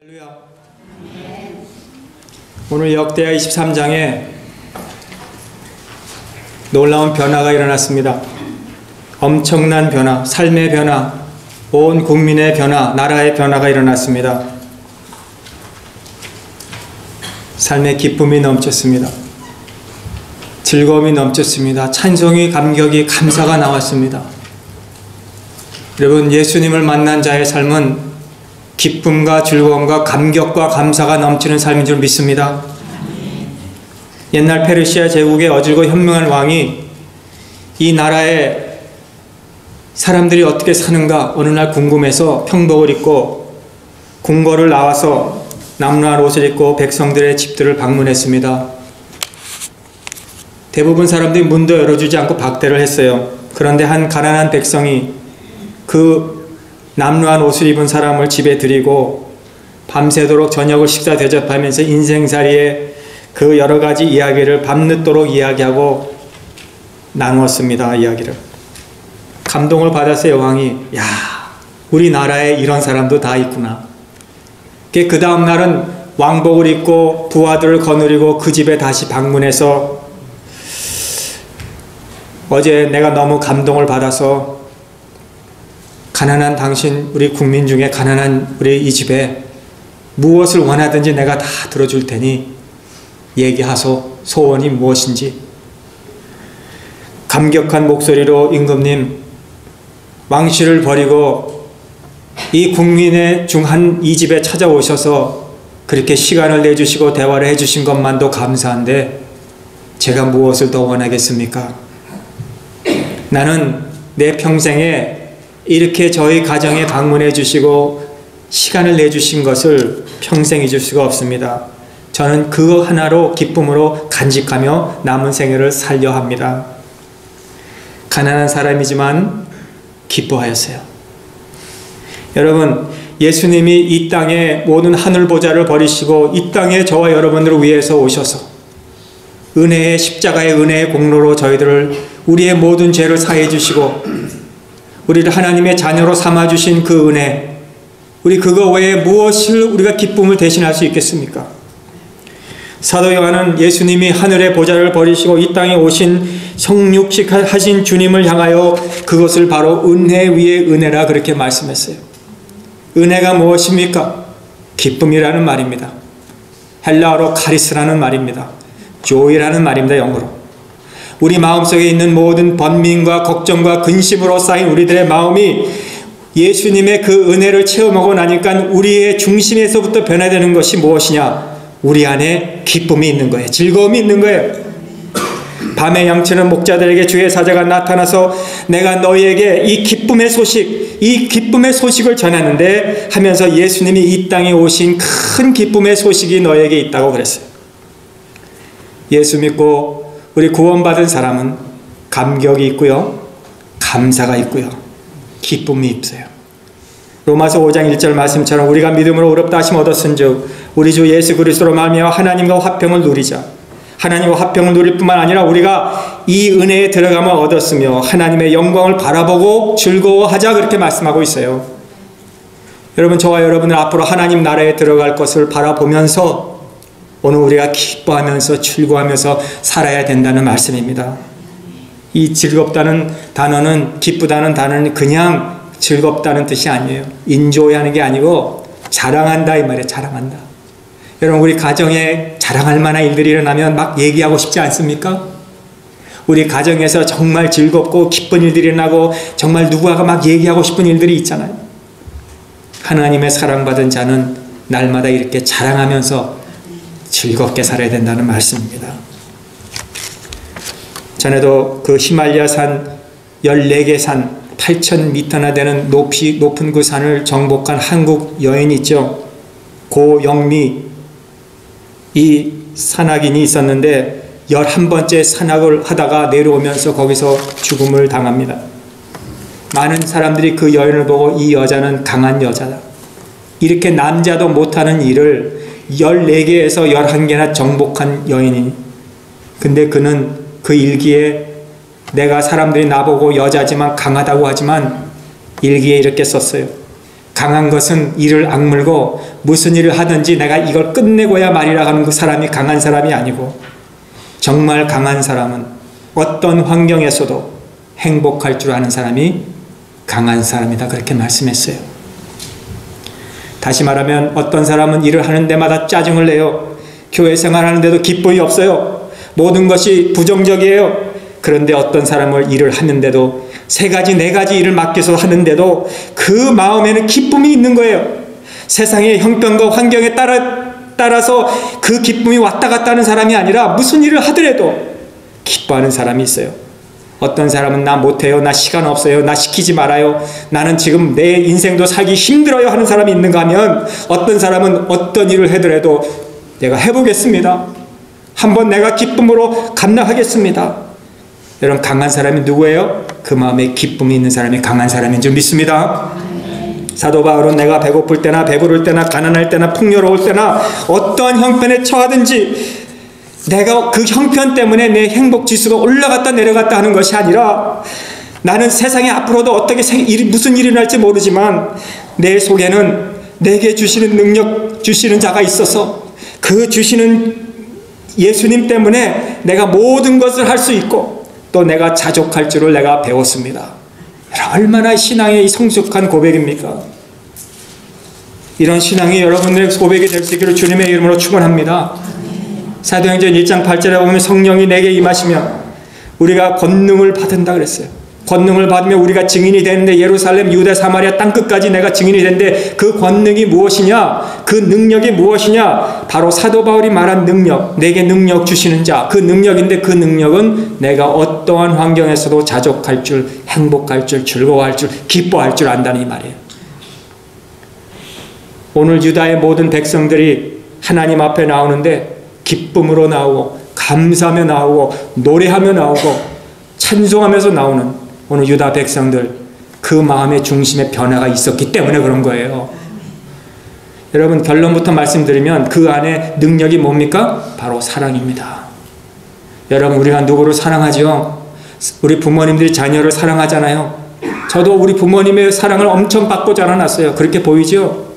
할렐루야. 오늘 역대하 23장에 놀라운 변화가 일어났습니다. 엄청난 변화, 삶의 변화, 온 국민의 변화, 나라의 변화가 일어났습니다. 삶의 기쁨이 넘쳤습니다. 즐거움이 넘쳤습니다. 찬송이, 감격이, 감사가 나왔습니다. 여러분, 예수님을 만난 자의 삶은 기쁨과 즐거움과 감격과 감사가 넘치는 삶인 줄 믿습니다. 옛날 페르시아 제국의 어질고 현명한 왕이 이 나라의 사람들이 어떻게 사는가 어느 날 궁금해서 평복을 입고 궁궐을 나와서 남루한 옷을 입고 백성들의 집들을 방문했습니다. 대부분 사람들이 문도 열어주지 않고 박대를 했어요. 그런데 한 가난한 백성이 그 남루한 옷을 입은 사람을 집에 들이고 밤새도록 저녁을 식사 대접하면서 인생살이의 그 여러가지 이야기를 밤늦도록 이야기하고 나누었습니다. 이야기를. 감동을 받았어요. 왕이. 야, 우리나라에 이런 사람도 다 있구나. 그 다음 날은 왕복을 입고 부하들을 거느리고 그 집에 다시 방문해서 어제 내가 너무 감동을 받아서 가난한 당신, 우리 국민 중에 가난한 우리 이 집에 무엇을 원하든지 내가 다 들어줄 테니 얘기하소. 소원이 무엇인지. 감격한 목소리로 임금님, 왕실을 버리고 이 국민의 중 한 이 집에 찾아오셔서 그렇게 시간을 내주시고 대화를 해주신 것만도 감사한데 제가 무엇을 더 원하겠습니까? 나는 내 평생에 이렇게 저희 가정에 방문해 주시고 시간을 내주신 것을 평생 잊을 수가 없습니다. 저는 그거 하나로 기쁨으로 간직하며 남은 생애를 살려 합니다. 가난한 사람이지만 기뻐하였어요. 여러분, 예수님이 이 땅에 모든 하늘 보좌를 버리시고 이 땅에 저와 여러분들을 위해서 오셔서 은혜의 십자가의 은혜의 공로로 저희들을 우리의 모든 죄를 사해 주시고 우리를 하나님의 자녀로 삼아주신 그 은혜, 우리 그거 외에 무엇을 우리가 기쁨을 대신할 수 있겠습니까? 사도 요한은 예수님이 하늘의 보좌를 버리시고 이 땅에 오신 성육식 하신 주님을 향하여 그것을 바로 은혜 위에 은혜라 그렇게 말씀했어요. 은혜가 무엇입니까? 기쁨이라는 말입니다. 헬라어로 카리스라는 말입니다. 조이라는 말입니다. 영어로. 우리 마음속에 있는 모든 번민과 걱정과 근심으로 쌓인 우리들의 마음이 예수님의 그 은혜를 체험하고 나니까 우리의 중심에서부터 변화되는 것이 무엇이냐? 우리 안에 기쁨이 있는 거예요. 즐거움이 있는 거예요. 밤에 양치는 목자들에게 주의 사자가 나타나서 내가 너희에게 이 기쁨의 소식을 전하는데 하면서 예수님이 이 땅에 오신 큰 기쁨의 소식이 너희에게 있다고 그랬어요. 예수 믿고 우리 구원받은 사람은 감격이 있고요, 감사가 있고요, 기쁨이 있어요. 로마서 5장 1절 말씀처럼 우리가 믿음으로 의롭다 하심 얻었은즉 우리 주 예수 그리스도로 말미암아 하나님과 화평을 누리자. 하나님과 화평을 누릴 뿐만 아니라 우리가 이 은혜에 들어가면 얻었으며 하나님의 영광을 바라보고 즐거워하자 그렇게 말씀하고 있어요. 여러분, 저와 여러분은 앞으로 하나님 나라에 들어갈 것을 바라보면서 오늘 우리가 기뻐하면서 즐거워하면서 살아야 된다는 말씀입니다. 이 즐겁다는 단어는, 기쁘다는 단어는 그냥 즐겁다는 뜻이 아니에요. 인조하는 게 아니고 자랑한다 이 말이에요. 자랑한다. 여러분, 우리 가정에 자랑할 만한 일들이 일어나면 막 얘기하고 싶지 않습니까? 우리 가정에서 정말 즐겁고 기쁜 일들이 일어나고 정말 누구와가 막 얘기하고 싶은 일들이 있잖아요. 하나님의 사랑받은 자는 날마다 이렇게 자랑하면서 즐겁게 살아야 된다는 말씀입니다. 전에도 그 히말리아 산 14개 산 8,000m나 되는 높은 그 산을 정복한 한국 여인이 있죠. 고영미 이 산악인이 있었는데 11번째 산악을 하다가 내려오면서 거기서 죽음을 당합니다. 많은 사람들이 그 여인을 보고 이 여자는 강한 여자다. 이렇게 남자도 못하는 일을 14개에서 11개나 정복한 여인이니 근데 그는 그 일기에 내가 사람들이 나보고 여자지만 강하다고 하지만 일기에 이렇게 썼어요. 강한 것은 이를 악물고 무슨 일을 하든지 내가 이걸 끝내고야 말이라 하는 그 사람이 강한 사람이 아니고, 정말 강한 사람은 어떤 환경에서도 행복할 줄 아는 사람이 강한 사람이다, 그렇게 말씀했어요. 다시 말하면 어떤 사람은 일을 하는 데마다 짜증을 내요. 교회 생활하는데도 기쁨이 없어요. 모든 것이 부정적이에요. 그런데 어떤 사람을 일을 하는데도 3가지 4가지 일을 맡겨서 하는데도 그 마음에는 기쁨이 있는 거예요. 세상의 형편과 환경에 따라서 그 기쁨이 왔다 갔다 하는 사람이 아니라 무슨 일을 하더라도 기뻐하는 사람이 있어요. 어떤 사람은 나 못해요, 나 시간 없어요, 나 시키지 말아요, 나는 지금 내 인생도 살기 힘들어요 하는 사람이 있는가 하면, 어떤 사람은 어떤 일을 하더라도 내가 해보겠습니다, 한번 내가 기쁨으로 감당하겠습니다. 여러분, 강한 사람이 누구예요? 그 마음에 기쁨이 있는 사람이 강한 사람인 줄 믿습니다. 사도 바울은 내가 배고플 때나 배부를 때나 가난할 때나 풍요로울 때나 어떠한 형편에 처하든지 내가 그 형편 때문에 내 행복 지수가 올라갔다 내려갔다 하는 것이 아니라, 나는 세상에 앞으로도 어떻게 무슨 일이 날지 모르지만 내 속에는 내게 주시는 능력 주시는 자가 있어서 그 주시는 예수님 때문에 내가 모든 것을 할 수 있고 또 내가 자족할 줄을 내가 배웠습니다. 얼마나 신앙의 성숙한 고백입니까? 이런 신앙이 여러분들의 고백이 될 수 있기를 주님의 이름으로 축원합니다. 사도행전 1장 8절에 보면 성령이 내게 임하시면 우리가 권능을 받는다 그랬어요. 권능을 받으면 우리가 증인이 되는데, 예루살렘, 유대, 사마리아 땅끝까지 내가 증인이 되는데, 그 권능이 무엇이냐, 그 능력이 무엇이냐, 바로 사도 바울이 말한 능력, 내게 능력 주시는 자, 그 능력인데, 그 능력은 내가 어떠한 환경에서도 자족할 줄, 행복할 줄, 즐거워할 줄, 기뻐할 줄 안다는 이 말이에요. 오늘 유다의 모든 백성들이 하나님 앞에 나오는데 기쁨으로 나오고 감사하며 나오고 노래하며 나오고 찬송하면서 나오는 오늘 유다 백성들, 그 마음의 중심에 변화가 있었기 때문에 그런 거예요. 여러분, 결론부터 말씀드리면 그 안에 능력이 뭡니까? 바로 사랑입니다. 여러분, 우리가 누구를 사랑하죠? 우리 부모님들이 자녀를 사랑하잖아요. 저도 우리 부모님의 사랑을 엄청 받고 자라났어요. 그렇게 보이죠?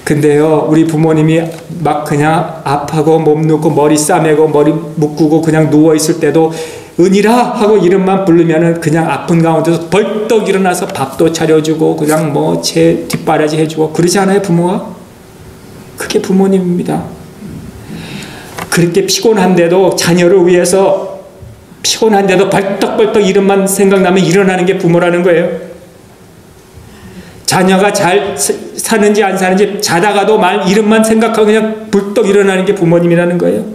근데요, 우리 부모님이 막 그냥 아파고 몸 눕고 머리 싸매고 머리 묶고 그냥 누워있을 때도 은이라 하고 이름만 부르면은 그냥 아픈 가운데서 벌떡 일어나서 밥도 차려주고 그냥 뭐 제 뒷바라지 해주고 그러지 않아요, 부모가? 그게 부모님입니다. 그렇게 피곤한데도 자녀를 위해서 피곤한데도 벌떡벌떡 이름만 생각나면 일어나는 게 부모라는 거예요. 자녀가 잘 사는지 안 사는지 자다가도 이름만 생각하고 그냥 불떡 일어나는 게 부모님이라는 거예요.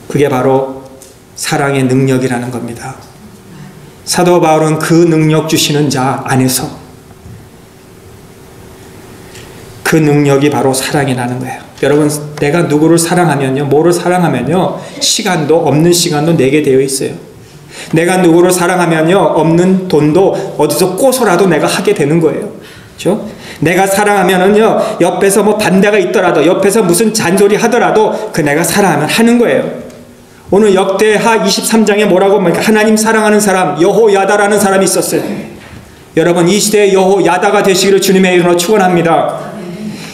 그게 바로 사랑의 능력이라는 겁니다. 사도 바울은 그 능력 주시는 자 안에서 그 능력이 바로 사랑이라는 거예요. 여러분, 내가 누구를 사랑하면요, 뭐를 사랑하면요, 시간도 없는 시간도 내게 되어 있어요. 내가 누구를 사랑하면요, 없는 돈도 어디서 꼬소라도 내가 하게 되는 거예요. 그렇죠? 내가 사랑하면은요, 옆에서 뭐 반대가 있더라도, 옆에서 무슨 잔소리 하더라도 그 내가 사랑하면 하는 거예요. 오늘 역대하 23장에 뭐라고 합니까? 하나님 사랑하는 사람, 여호야다라는 사람이 있었어요. 여러분, 이 시대의 여호야다가 되시기를 주님의 이름으로 축원합니다.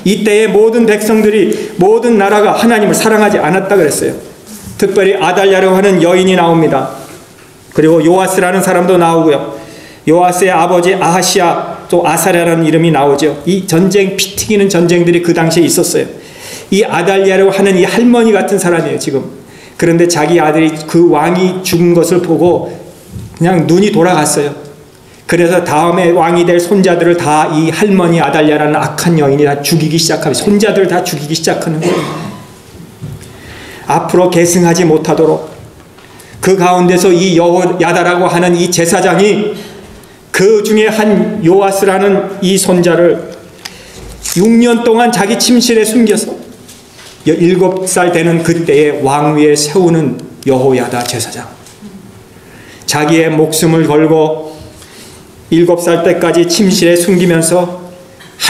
이때의 모든 백성들이, 모든 나라가 하나님을 사랑하지 않았다 그랬어요. 특별히 아달랴라고 하는 여인이 나옵니다. 그리고 요아스라는 사람도 나오고요. 요아스의 아버지 아하시아, 또 아사랴라는 이름이 나오죠. 이 전쟁, 피 튀기는 전쟁들이 그 당시에 있었어요. 이 아달랴라고 하는 이 할머니 같은 사람이에요, 지금. 그런데 자기 아들이, 그 왕이 죽은 것을 보고 그냥 눈이 돌아갔어요. 그래서 다음에 왕이 될 손자들을 다 이 할머니 아달랴라는 악한 여인이 다 죽이기 시작하고, 손자들을 다 죽이기 시작하는 거예요. 앞으로 계승하지 못하도록. 그 가운데서 이 여호야다라고 하는 이 제사장이 그 중에 한 요아스라는 이 손자를 6년 동안 자기 침실에 숨겨서 7살 되는 그때에 왕위에 세우는 여호야다 제사장. 자기의 목숨을 걸고 7살 때까지 침실에 숨기면서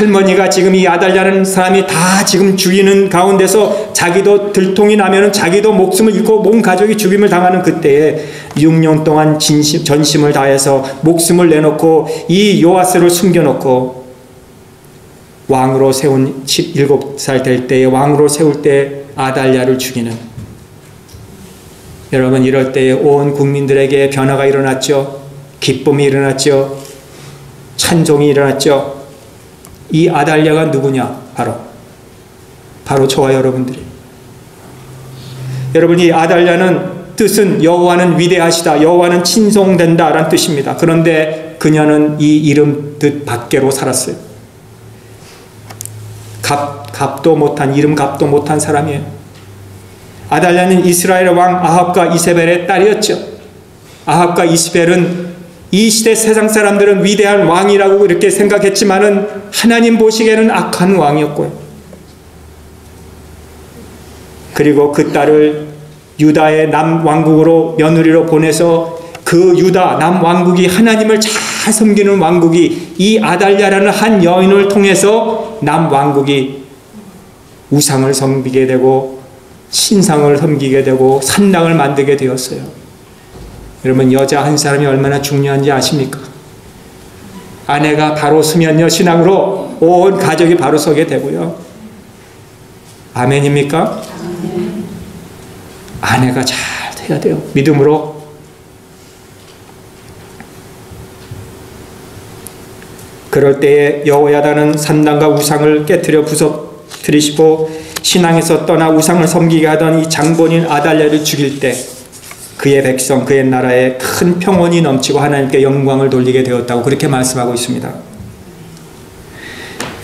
할머니가 지금 이 아달랴라는 사람이 다 지금 죽이는 가운데서 자기도 들통이 나면은 자기도 목숨을 잃고 온 가족이 죽임을 당하는 그때에 6년 동안 전심을 다해서 목숨을 내놓고 이 요아스를 숨겨놓고 왕으로 세운 17살 될 때에 왕으로 세울 때 아달랴를 죽이는, 여러분 이럴 때에 온 국민들에게 변화가 일어났죠. 기쁨이 일어났죠. 찬송이 일어났죠. 이 아달랴가 누구냐? 바로 저와 여러분들이. 여러분, 이 아달랴는 뜻은 여호와는 위대하시다, 여호와는 친송된다 라는 뜻입니다. 그런데 그녀는 이 이름 뜻 밖으로 살았어요. 값도 못한, 이름 값도 못한 사람이에요. 아달랴는 이스라엘 왕 아합과 이세벨의 딸이었죠. 아합과 이세벨은 이 시대 세상 사람들은 위대한 왕이라고 이렇게 생각했지만은 하나님 보시기에는 악한 왕이었고요. 그리고 그 딸을 유다의 남왕국으로 며느리로 보내서 그 유다 남왕국이 하나님을 잘 섬기는 왕국이 이 아달랴라는 한 여인을 통해서 남왕국이 우상을 섬기게 되고 신상을 섬기게 되고 산당을 만들게 되었어요. 여러분, 여자 한 사람이 얼마나 중요한지 아십니까? 아내가 바로 서면요, 신앙으로 온 가족이 바로 서게 되고요. 아멘입니까? 아내가 잘 돼야 돼요. 믿음으로. 그럴 때에 여호야다는 산당과 우상을 깨뜨려 부서뜨리시고 신앙에서 떠나 우상을 섬기게 하던 이 장본인 아달랴를 죽일 때 그의 백성, 그의 나라에 큰 평온이 넘치고 하나님께 영광을 돌리게 되었다고 그렇게 말씀하고 있습니다.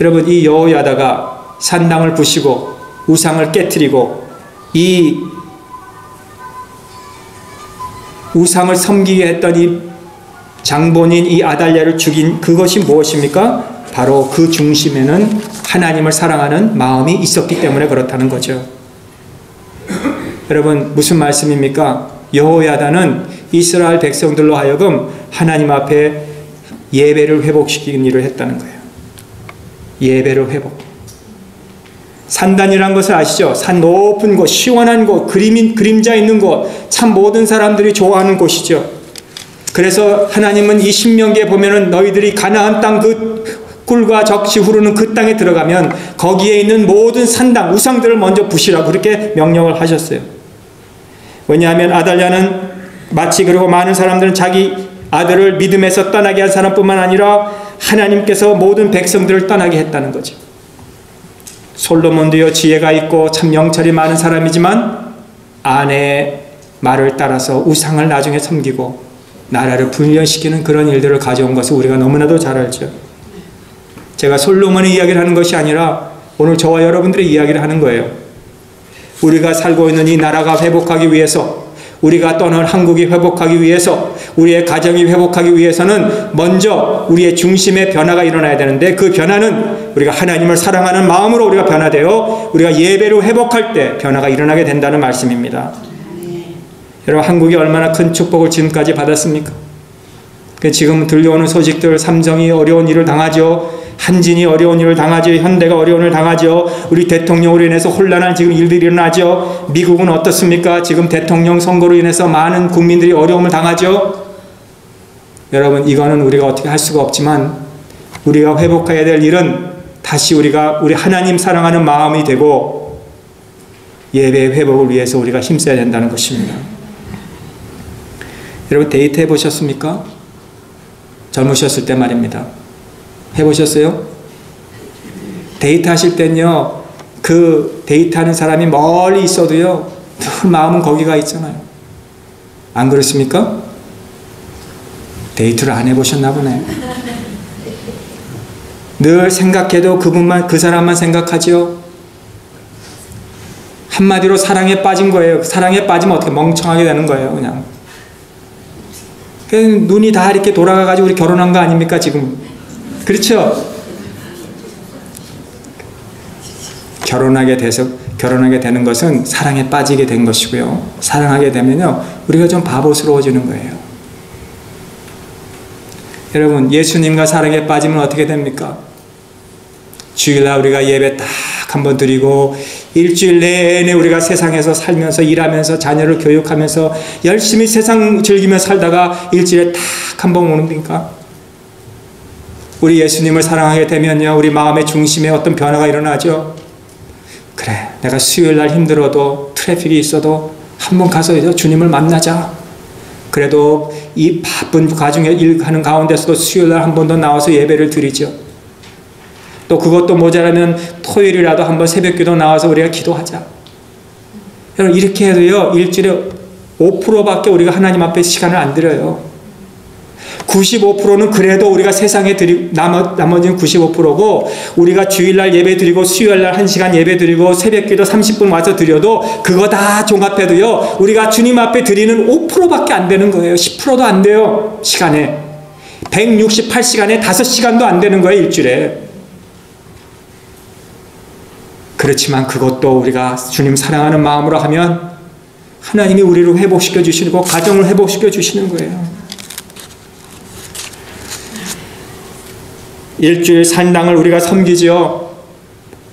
여러분, 이 여호야다가 산당을 부시고 우상을 깨뜨리고 이 우상을 섬기게 했던 이 장본인 이 아달랴를 죽인 그것이 무엇입니까? 바로 그 중심에는 하나님을 사랑하는 마음이 있었기 때문에 그렇다는 거죠. 여러분, 무슨 말씀입니까? 여호야다는 이스라엘 백성들로 하여금 하나님 앞에 예배를 회복시키는 일을 했다는 거예요. 예배를 회복. 산단이라는 것을 아시죠? 산 높은 곳, 시원한 곳, 그림자 있는 곳, 참 모든 사람들이 좋아하는 곳이죠. 그래서 하나님은 이 신명기에 보면은 너희들이 가나안 땅 그 꿀과 적시 흐르는 그 땅에 들어가면 거기에 있는 모든 산당, 우상들을 먼저 부시라고 그렇게 명령을 하셨어요. 왜냐하면 아달랴는 마치 그리고 많은 사람들은 자기 아들을 믿음에서 떠나게 한 사람뿐만 아니라 하나님께서 모든 백성들을 떠나게 했다는 거죠. 솔로몬도요, 지혜가 있고 참 명철이 많은 사람이지만 아내의 말을 따라서 우상을 나중에 섬기고 나라를 분열시키는 그런 일들을 가져온 것을 우리가 너무나도 잘 알죠. 제가 솔로몬의 이야기를 하는 것이 아니라 오늘 저와 여러분들의 이야기를 하는 거예요. 우리가 살고 있는 이 나라가 회복하기 위해서, 우리가 떠난 한국이 회복하기 위해서, 우리의 가정이 회복하기 위해서는 먼저 우리의 중심의 변화가 일어나야 되는데 그 변화는 우리가 하나님을 사랑하는 마음으로 우리가 변화되어 우리가 예배로 회복할 때 변화가 일어나게 된다는 말씀입니다. 여러분, 한국이 얼마나 큰 축복을 지금까지 받았습니까? 지금 들려오는 소식들, 삼성이 어려운 일을 당하죠. 한진이 어려운 일을 당하죠. 현대가 어려운 일을 당하죠. 우리 대통령으로 인해서 혼란한 지금 일들이 일어나죠. 미국은 어떻습니까? 지금 대통령 선거로 인해서 많은 국민들이 어려움을 당하죠. 여러분, 이거는 우리가 어떻게 할 수가 없지만 우리가 회복해야 될 일은 다시 우리 하나님 사랑하는 마음이 되고 예배의 회복을 위해서 우리가 힘써야 된다는 것입니다. 여러분, 데이트 해보셨습니까? 젊으셨을 때 말입니다. 해보셨어요? 데이트 하실 땐요, 그 데이트하는 사람이 멀리 있어도요, 늘 마음은 거기가 있잖아요. 안 그렇습니까? 데이트를 안 해보셨나 보네. 늘 생각해도 그 사람만 생각하죠. 한마디로 사랑에 빠진 거예요. 사랑에 빠지면 어떻게 멍청하게 되는 거예요, 그냥. 눈이 다 이렇게 돌아가가지고 우리 결혼한 거 아닙니까, 지금? 그렇죠? 결혼하게 되는 것은 사랑에 빠지게 된 것이고요. 사랑하게 되면요, 우리가 좀 바보스러워지는 거예요. 여러분, 예수님과 사랑에 빠지면 어떻게 됩니까? 주일날 우리가 예배 딱 한번 드리고 일주일 내내 우리가 세상에서 살면서 일하면서 자녀를 교육하면서 열심히 세상 즐기며 살다가 일주일에 딱 한번 오는니까 우리 예수님을 사랑하게 되면요, 우리 마음의 중심에 어떤 변화가 일어나죠. 그래, 내가 수요일날 힘들어도 트래픽이 있어도 한번 가서 주님을 만나자. 그래도 이 바쁜 가정에 일하는 가운데서도 수요일날 한 번 더 나와서 예배를 드리죠. 또 그것도 모자라면 토요일이라도 한번 새벽기도 나와서 우리가 기도하자. 여러분, 이렇게 해도요, 일주일에 5%밖에 우리가 하나님 앞에 시간을 안 들여요. 95%는 그래도 우리가 세상에 나머지는 95%고, 우리가 주일날 예배 드리고 수요일날 1시간 예배 드리고 새벽기도 30분 와서 드려도 그거 다 종합해도요, 우리가 주님 앞에 드리는 5%밖에 안 되는 거예요. 10%도 안 돼요. 시간에 168시간에 5시간도 안 되는 거예요, 일주일에. 그렇지만 그것도 우리가 주님 사랑하는 마음으로 하면 하나님이 우리를 회복시켜 주시고 가정을 회복시켜 주시는 거예요. 일주일 산당을 우리가 섬기죠.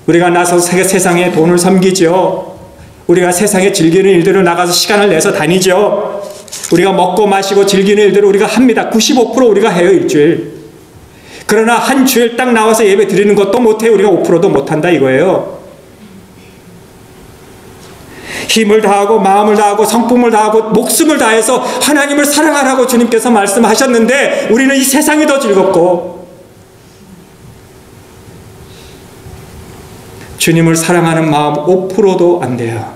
우리가 나서서 세상에 돈을 섬기죠. 우리가 세상에 즐기는 일들을 나가서 시간을 내서 다니죠. 우리가 먹고 마시고 즐기는 일들을 우리가 합니다. 95% 우리가 해요, 일주일. 그러나 한 주일 딱 나와서 예배 드리는 것도 못해요. 우리가 5%도 못한다 이거예요. 힘을 다하고 마음을 다하고 성품을 다하고 목숨을 다해서 하나님을 사랑하라고 주님께서 말씀하셨는데 우리는 이 세상이 더 즐겁고 주님을 사랑하는 마음 5%도 안 돼요.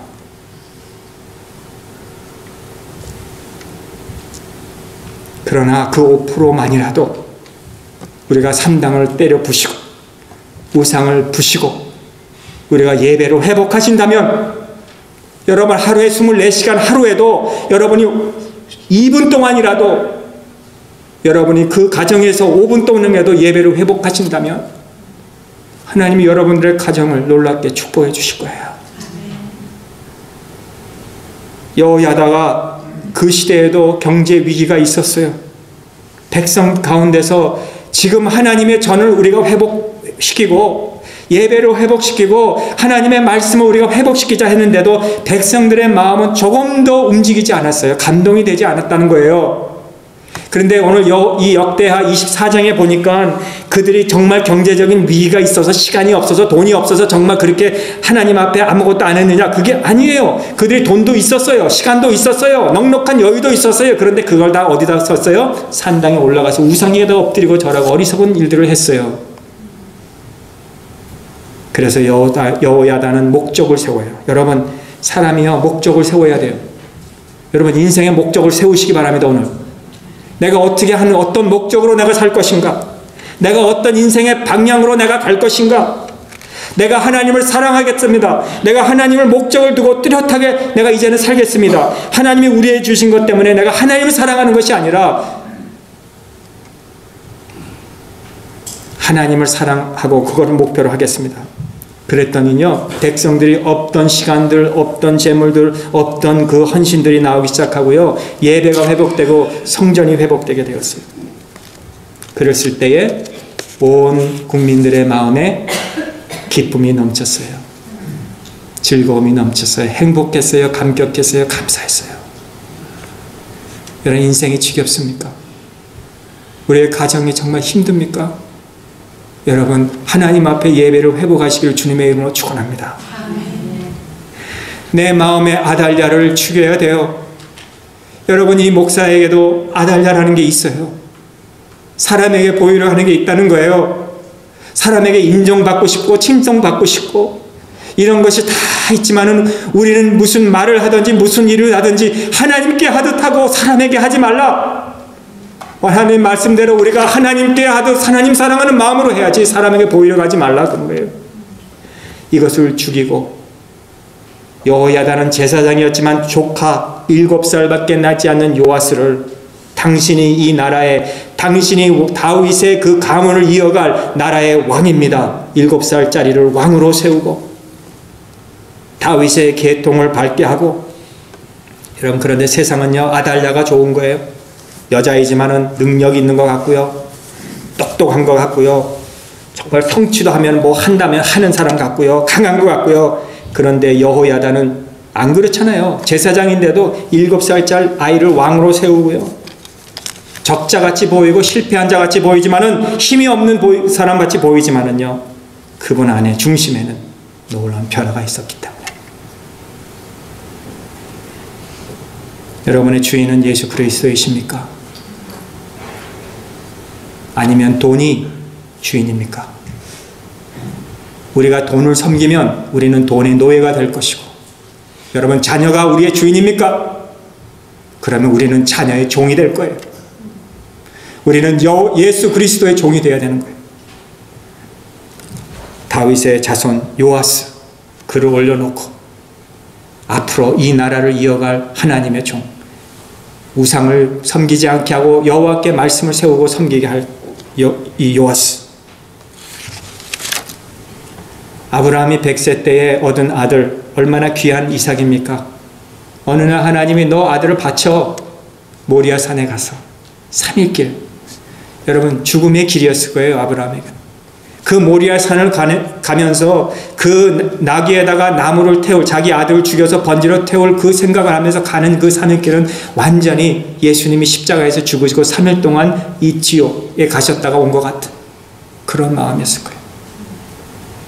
그러나 그 5%만이라도 우리가 산당을 때려 부시고 우상을 부시고 우리가 예배로 회복하신다면 여러분 하루에 24시간 하루에도 여러분이 2분 동안이라도 여러분이 그 가정에서 5분 동안이라도 예배를 회복하신다면 하나님이 여러분들의 가정을 놀랍게 축복해 주실 거예요. 여호야다가 그 시대에도 경제 위기가 있었어요. 백성 가운데서 지금 하나님의 전을 우리가 회복시키고 예배를 회복시키고 하나님의 말씀을 우리가 회복시키자 했는데도 백성들의 마음은 조금 더 움직이지 않았어요. 감동이 되지 않았다는 거예요. 그런데 오늘 이 역대하 24장에 보니까 그들이 정말 경제적인 위기가 있어서 시간이 없어서 돈이 없어서 정말 그렇게 하나님 앞에 아무것도 안 했느냐? 그게 아니에요. 그들이 돈도 있었어요. 시간도 있었어요. 넉넉한 여유도 있었어요. 그런데 그걸 다 어디다 썼어요? 산당에 올라가서 우상에다 엎드리고 절하고 어리석은 일들을 했어요. 그래서 여호야다는 목적을 세워요. 여러분, 사람이요 목적을 세워야 돼요. 여러분, 인생의 목적을 세우시기 바랍니다. 오늘 내가 어떻게 하는 어떤 목적으로 내가 살 것인가? 내가 어떤 인생의 방향으로 내가 갈 것인가? 내가 하나님을 사랑하겠습니다. 내가 하나님을 목적을 두고 뚜렷하게 내가 이제는 살겠습니다. 하나님이 우리에게 주신 것 때문에 내가 하나님을 사랑하는 것이 아니라 하나님을 사랑하고 그거를 목표로 하겠습니다. 그랬더니요, 백성들이 없던 시간들, 없던 재물들, 없던 그 헌신들이 나오기 시작하고요, 예배가 회복되고 성전이 회복되게 되었어요. 그랬을 때에 온 국민들의 마음에 기쁨이 넘쳤어요. 즐거움이 넘쳤어요. 행복했어요. 감격했어요. 감사했어요. 여러분, 인생이 지겹습니까? 우리의 가정이 정말 힘듭니까? 여러분, 하나님 앞에 예배를 회복하시길 주님의 이름으로 축원합니다. 내 마음의 아달랴를 죽여야 돼요. 여러분, 이 목사에게도 아달랴라는 게 있어요. 사람에게 보이려 하는 게 있다는 거예요. 사람에게 인정받고 싶고 칭송받고 싶고 이런 것이 다 있지만은 우리는 무슨 말을 하든지 무슨 일을 하든지 하나님께 하듯 하고 사람에게 하지 말라. 하나님 말씀대로 우리가 하나님께 하듯 하나님 사랑하는 마음으로 해야지 사람에게 보이려고 하지 말라 그런 거예요. 이것을 죽이고 여호야다는 제사장이었지만 조카 7살밖에 나지 않는 요아스를 당신이 이 나라에 당신이 다윗의 그 가문을 이어갈 나라의 왕입니다. 7살짜리를 왕으로 세우고 다윗의 계통을 밟게 하고 여러분, 그런데 세상은요 아달랴가 좋은 거예요. 여자이지만은 능력이 있는 것 같고요. 똑똑한 것 같고요. 성취도 하면 뭐 한다면 하는 사람 같고요. 강한 것 같고요. 그런데 여호야다는 안 그렇잖아요. 제사장인데도 7살짜리 아이를 왕으로 세우고요. 적자같이 보이고 실패한 자같이 보이지만은 힘이 없는 사람같이 보이지만은요. 그분 안에 중심에는 놀라운 변화가 있었기 때문에. 여러분의 주인은 예수 그리스도이십니까? 아니면 돈이 주인입니까? 우리가 돈을 섬기면 우리는 돈의 노예가 될 것이고, 여러분 자녀가 우리의 주인입니까? 그러면 우리는 자녀의 종이 될 거예요. 우리는 예수 그리스도의 종이 되어야 되는 거예요. 다윗의 자손 요아스, 그를 올려놓고 앞으로 이 나라를 이어갈 하나님의 종, 우상을 섬기지 않게 하고 여호와께 말씀을 세우고 섬기게 할 이 요아스. 아브라함이 100세 때에 얻은 아들, 얼마나 귀한 이삭입니까? 어느 날 하나님이 너 아들을 바쳐 모리아 산에 가서 3일 여러분 죽음의 길이었을 거예요. 아브라함에게. 그 모리아 산을 가면서 그 나귀에다가 나무를 태울, 자기 아들을 죽여서 번지로 태울 그 생각을 하면서 가는 그 3일 길은 완전히 예수님이 십자가에서 죽으시고 3일 동안 이 지옥에 가셨다가 온 것 같은 그런 마음이었을 거예요.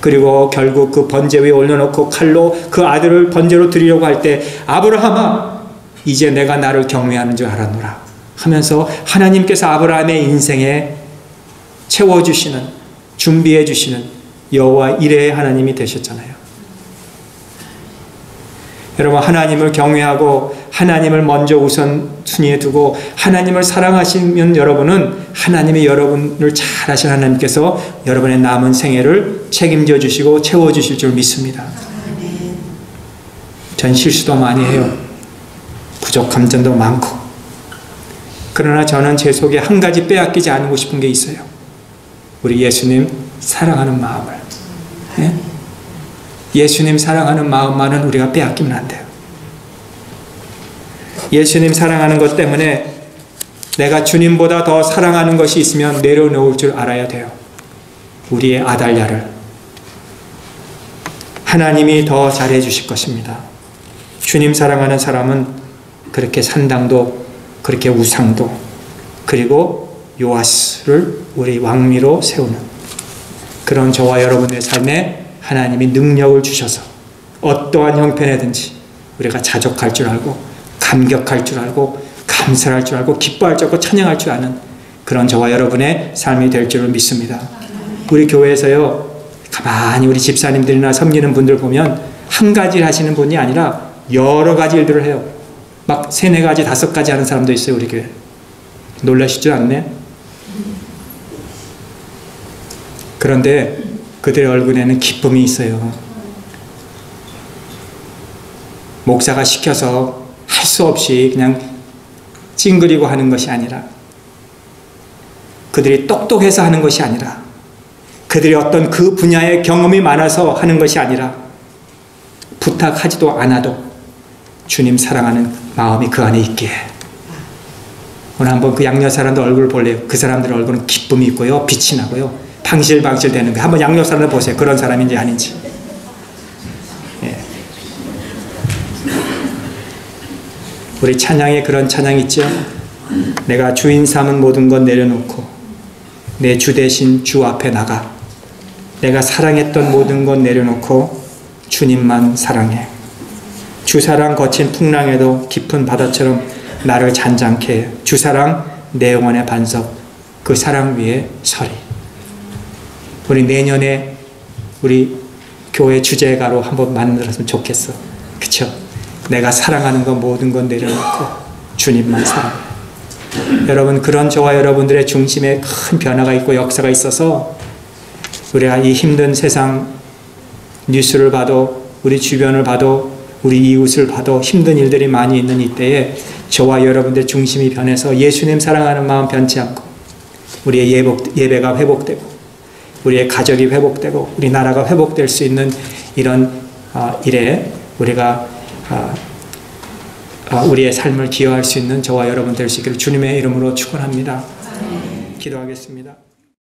그리고 결국 그 번제 위에 올려놓고 칼로 그 아들을 번제로 드리려고 할 때, 아브라함아 이제 내가 나를 경외하는 줄 알았노라 하면서 하나님께서 아브라함의 인생에 채워주시는, 준비해 주시는 여호와 이레의 하나님이 되셨잖아요. 여러분 하나님을 경외하고 하나님을 먼저 우선순위에 두고 하나님을 사랑하시면 여러분은 하나님이 여러분을 잘 아시는 하나님께서 여러분의 남은 생애를 책임져 주시고 채워주실 줄 믿습니다. 전 실수도 많이 해요. 부족한 점도 많고. 그러나 저는 제 속에 한 가지 빼앗기지 않고 싶은 게 있어요. 우리 예수님 사랑하는 마음을, 예? 예수님 사랑하는 마음만은 우리가 빼앗기면 안 돼요. 예수님 사랑하는 것 때문에 내가 주님보다 더 사랑하는 것이 있으면 내려놓을 줄 알아야 돼요. 우리의 아달랴를 하나님이 더 잘해 주실 것입니다. 주님 사랑하는 사람은 그렇게 산당도, 그렇게 우상도, 그리고 요아스를 우리 왕미로 세우는 그런 저와 여러분의 삶에 하나님이 능력을 주셔서 어떠한 형편이든지 우리가 자족할 줄 알고, 감격할 줄 알고, 감사할 줄 알고, 기뻐할 줄 알고, 찬양할 줄 아는 그런 저와 여러분의 삶이 될 줄을 믿습니다. 우리 교회에서요, 가만히 우리 집사님들이나 섬기는 분들 보면 한 가지를 하시는 분이 아니라 여러 가지 일들을 해요. 막 3, 4가지, 5가지 하는 사람도 있어요. 우리 교회. 놀라시지 않네? 그런데 그들의 얼굴에는 기쁨이 있어요. 목사가 시켜서 할 수 없이 그냥 찡그리고 하는 것이 아니라, 그들이 똑똑해서 하는 것이 아니라, 그들이 어떤 그 분야의 경험이 많아서 하는 것이 아니라, 부탁하지도 않아도 주님 사랑하는 마음이 그 안에 있게. 오늘 한번 그 양녀 사람들 얼굴을 볼래요. 그 사람들 얼굴은 기쁨이 있고요, 빛이 나고요, 방실방실 되는 거예요. 한번 양녀 사람들 보세요. 그런 사람인지 아닌지. 예. 우리 찬양에 그런 찬양 있죠. 내가 주인 삼은 모든 것 내려놓고 내 주 대신 주 앞에 나가. 내가 사랑했던 모든 것 내려놓고 주님만 사랑해. 주 사랑 거친 풍랑에도 깊은 바다처럼 나를 잔잔케 해. 주 사랑 내 영혼의 반석, 그 사랑 위에 서리. 우리 내년에 우리 교회 주제가로 한번 만들었으면 좋겠어. 그쵸? 내가 사랑하는 것 모든 것 내려놓고 주님만 사랑해. 여러분, 그런 저와 여러분들의 중심에 큰 변화가 있고 역사가 있어서 우리가 이 힘든 세상 뉴스를 봐도, 우리 주변을 봐도, 우리 이웃을 봐도 힘든 일들이 많이 있는 이때에 저와 여러분들의 중심이 변해서 예수님 사랑하는 마음 변치 않고 우리의 예배가 회복되고 우리의 가족이 회복되고 우리 나라가 회복될 수 있는 이런 일에 우리가 우리의 삶을 기여할 수 있는 저와 여러분 될 수 있기를 주님의 이름으로 축원합니다. 기도하겠습니다.